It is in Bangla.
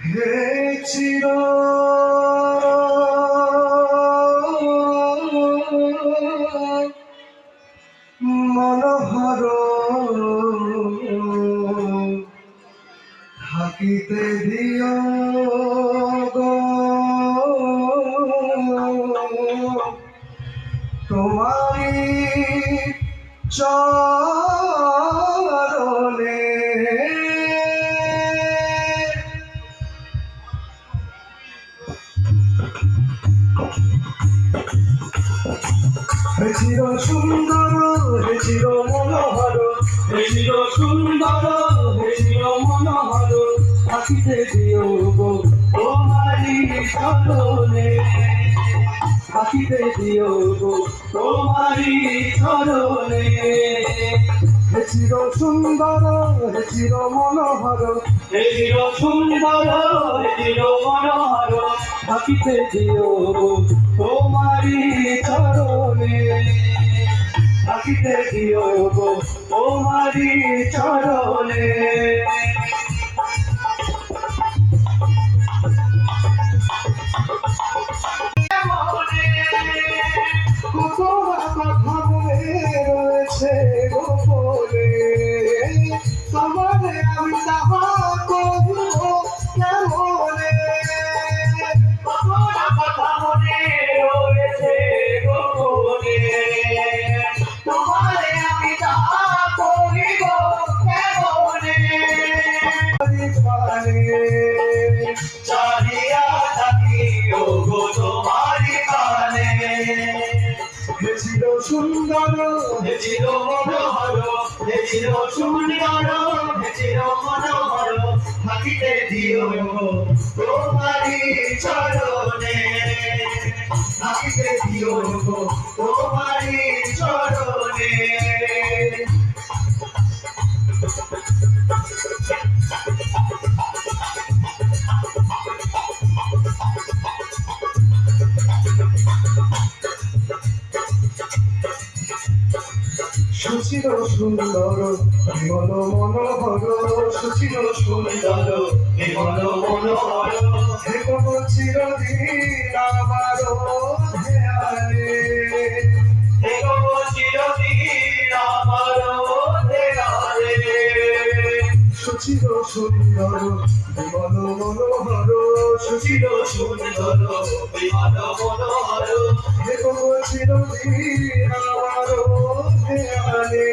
হে চির মনোহর থাকিতে দিও গো তোমারি চরণে হে চির সুন্দর হে চির মনোহর হে চির সুন্দর হে চির মনোহর থাকিতে দিও গো তোমারি চরণে থাকিতে দিও গো তোমারি চরণে হে চির সুন্দর হে চির মনোহর হে চির সুন্দর হে চির মনোহর থাকিতে দিও গো তোমারি চরণে থাকিতে দিও গো তোমারি চরণে কথা মনে রয়েছে গোপনে তোমার আমি তাহা করব কেমনে কথা মনে রয়েছে গোপনে তোমার আমি তাহা করিব কেমনে চারিয়া থাকি ও গো তোমারি কানে হে চির সুন্দর হে চির মনোহর হে চির সুন্দর হে চির মনোহর থাকিতে দিও তোমারি চরণে থাকিতে দিও তোমারি চরণে সুচির সুন্দর বিমল মনোহর সুচির সুন্দর বিমল মনোহর হে কব চিরদিন আমার ধ্যানে হে কব চিরদিন আমার ধ্যানে সুচির সুন্দর বিমল মনোহর সুচির সুন্দর বিমল মনোহর হে কব চিরদিন আমার ধ্যানে